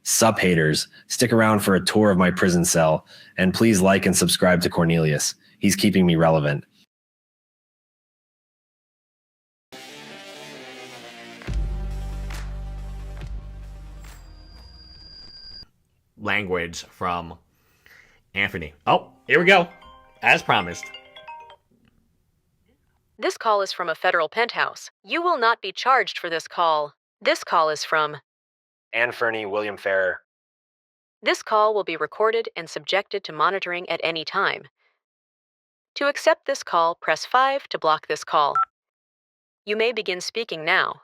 Sup haters, stick around for a tour of my prison cell, and please like and subscribe to Cornelius. He's keeping me relevant. Language from Anthony. Oh, here we go. As promised. This call is from a federal penthouse. You will not be charged for this call. This call is from Anne Fernie, William Ferrer. This call will be recorded and subjected to monitoring at any time. To accept this call, press 5 to block this call. You may begin speaking now.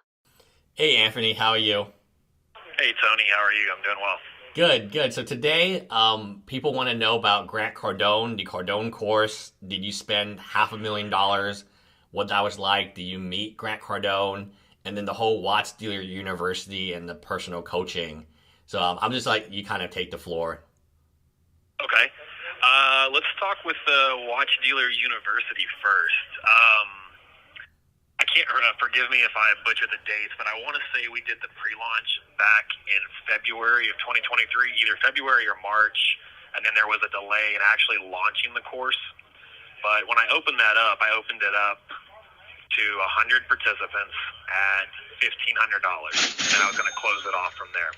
Hey, Anthony, how are you? Hey, Tony, how are you? I'm doing well. Good. So today, people want to know about Grant Cardone, the Cardone course. Did you spend $500,000? What that was like? Did you meet Grant Cardone? And then the whole Watch Dealer University and the personal coaching. So I'm just like, you kind of take the floor. Okay. Let's talk with the Watch Dealer University first. I can't, forgive me if I butcher the dates, but I want to say we did the pre-launch back in February of 2023, either February or March, and then there was a delay in actually launching the course. But when I opened that up, I opened it up to 100 participants at $1,500, and I was going to close it off from there.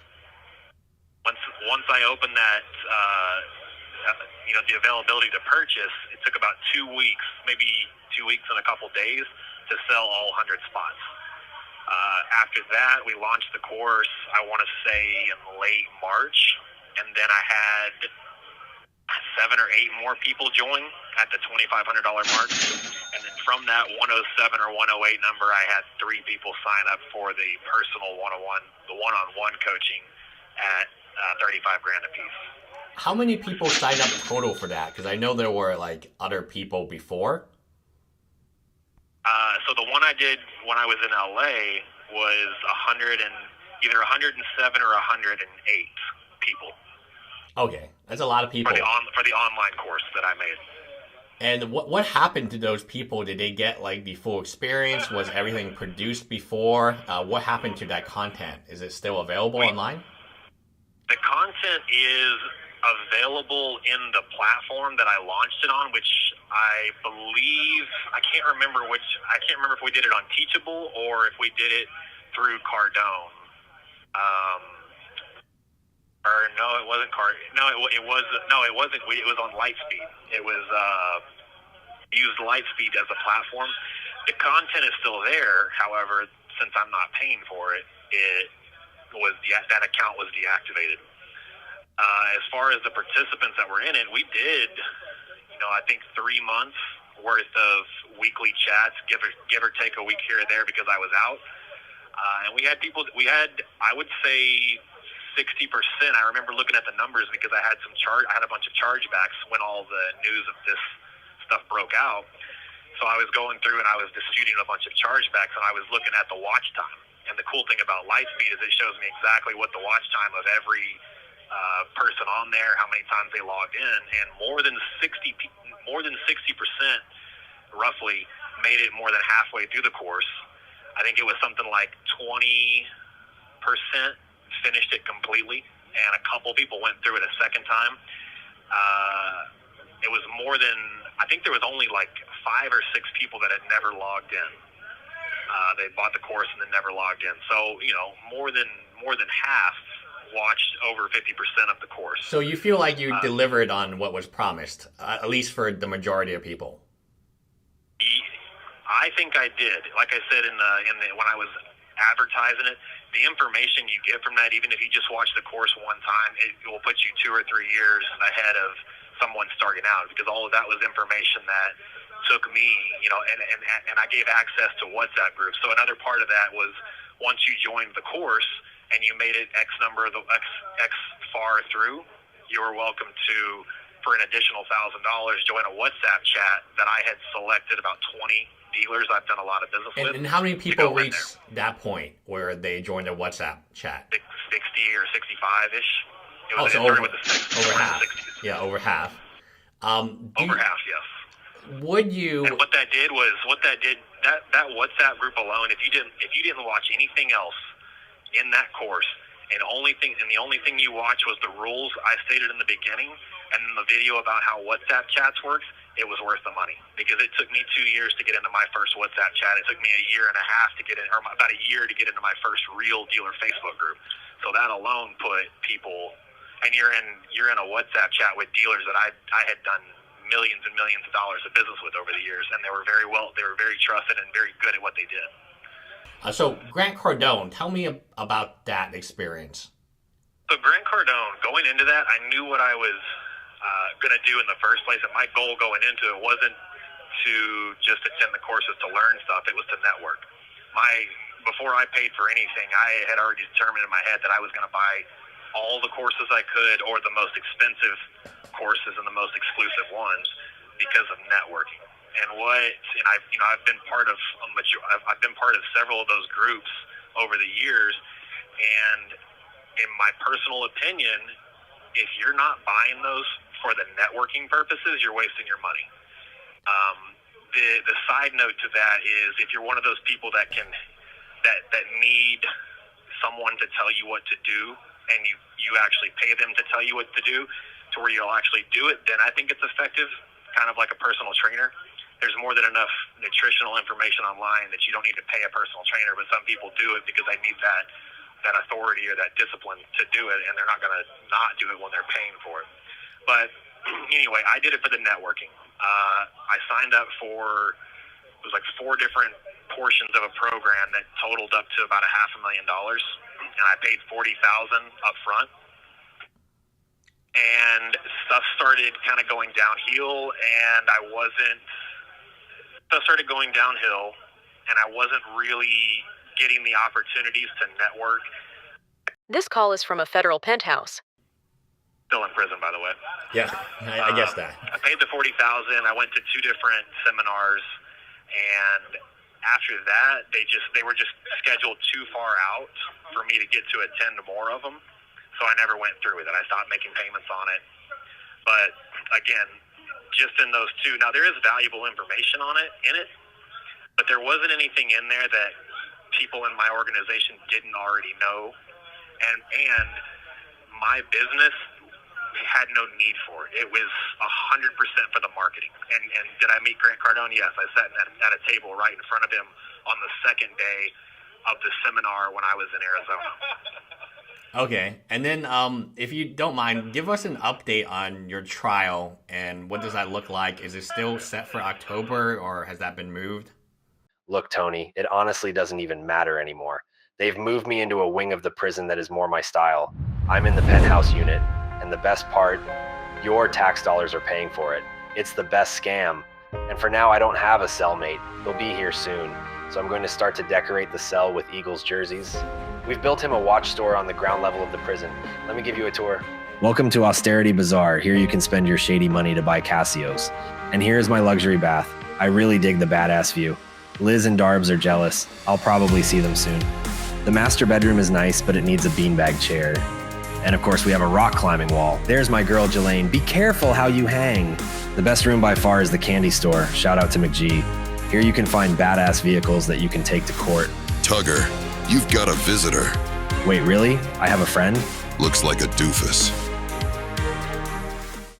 Once I opened that, the availability to purchase, it took about 2 weeks, maybe 2 weeks and a couple days to sell all 100 spots. After that, we launched the course, I want to say in late March, and then I had 7 or 8 more people join at the $2,500 mark. And then from that 107 or 108 number, I had 3 people sign up for the personal one-on-one coaching at $35,000 a piece. How many people signed up total for that? Because I know there were like other people before. So the one I did when I was in LA was either 107 or 108 people. Okay, that's a lot of people for the online course that I made. And what happened to those people? Did they get like the full experience? Was everything produced before? What happened to that content? Is it still available online? The content is available in the platform that I launched it on, which I believe I can't remember if we did it on Teachable or if we did it through Cardone. Or no, it wasn't it wasn't. It was on Lightspeed. It was used Lightspeed as a platform. The content is still there. However, since I'm not paying for it, that account was deactivated. As far as the participants that were in it, we did, I think 3 months worth of weekly chats, give or take a week here or there because I was out. And we had, I would say 60%. I remember looking at the numbers because I had a bunch of chargebacks when all the news of this stuff broke out. So I was going through and I was disputing a bunch of chargebacks and I was looking at the watch time. And the cool thing about Lightspeed is it shows me exactly what the watch time of every person on there, how many times they logged in, and more than 60% roughly made it more than halfway through the course. I think it was something like 20% finished it completely, and a couple people went through it a second time. It was more than, I think there was only like 5 or 6 people that had never logged in. They bought the course and then never logged in. So, more than half watched over 50% of the course. So you feel like you delivered on what was promised, at least for the majority of people? I think I did. Like I said when I was advertising it, the information you get from that, even if you just watch the course one time, it will put you 2 or 3 years ahead of someone starting out, because all of that was information that took me, and I gave access to WhatsApp groups. So another part of that was once you joined the course and you made it X far through, you were welcome to, for an additional $1,000, join a WhatsApp chat that I had selected about 20 dealers I've done a lot of business with. And how many people reached that point where they joined a WhatsApp chat? 60 or 65-ish. Over half. Yeah, over half. Over half, yes. Would you? And what that did, that WhatsApp group alone, if you didn't watch anything else in that course, And the only thing you watch was the rules I stated in the beginning, and then the video about how WhatsApp chats works. It was worth the money because it took me 2 years to get into my first WhatsApp chat. It took me a year and a half to get in, or about a year to get into my first real dealer Facebook group. So that alone put people, and you're in a WhatsApp chat with dealers that I had done millions and millions of dollars of business with over the years, and they were very trusted and very good at what they did. So Grant Cardone, tell me about that experience. So Grant Cardone, going into that, I knew what I was going to do in the first place, and my goal going into it wasn't to just attend the courses to learn stuff. It was to network. Before I paid for anything, I had already determined in my head that I was going to buy all the courses I could, or the most expensive courses and the most exclusive ones, because of networking. I've been part of several of those groups over the years, and in my personal opinion, if you're not buying those for the networking purposes, you're wasting your money. The side note to that is, if you're one of those people that need someone to tell you what to do, and you actually pay them to tell you what to do, to where you'll actually do it, then I think it's effective, kind of like a personal trainer. There's more than enough nutritional information online that you don't need to pay a personal trainer, but some people do it because they need that authority or that discipline to do it, and they're not going to not do it when they're paying for it. But anyway, I did it for the networking. I signed up for, it was like 4 different portions of a program that totaled up to about $500,000, and I paid $40,000 up front. And stuff started kind of going downhill, and I wasn't really getting the opportunities to network. This call is from a federal penthouse. Still in prison, by the way. Yeah, I guess that. I paid the $40,000. I went to 2 different seminars, and after that, they were just scheduled too far out for me to get to attend more of them. So I never went through with it. I stopped making payments on it. But again, just in those 2. Now, there is valuable information in it, but there wasn't anything in there that people in my organization didn't already know, and my business had no need for it. It was 100% for the marketing. And did I meet Grant Cardone? Yes, I sat at a table right in front of him on the second day of the seminar when I was in Arizona. Okay, and then if you don't mind, give us an update on your trial, and what does that look like? Is it still set for October, or has that been moved? Look, Tony, it honestly doesn't even matter anymore. They've moved me into a wing of the prison that is more my style. I'm in the penthouse unit, and the best part, your tax dollars are paying for it. It's the best scam. And for now, I don't have a cellmate. He'll be here soon, so I'm going to start to decorate the cell with Eagles jerseys. We've built him a watch store on the ground level of the prison. Let me give you a tour. Welcome to Austerity Bazaar. Here you can spend your shady money to buy Casios. And here's my luxury bath. I really dig the badass view. Liz and Darbs are jealous. I'll probably see them soon. The master bedroom is nice, but it needs a beanbag chair. And of course, we have a rock climbing wall. There's my girl, Jelaine. Be careful how you hang. The best room by far is the candy store. Shout out to McGee. Here you can find badass vehicles that you can take to court. Tugger, you've got a visitor. Wait, really? I have a friend? Looks like a doofus.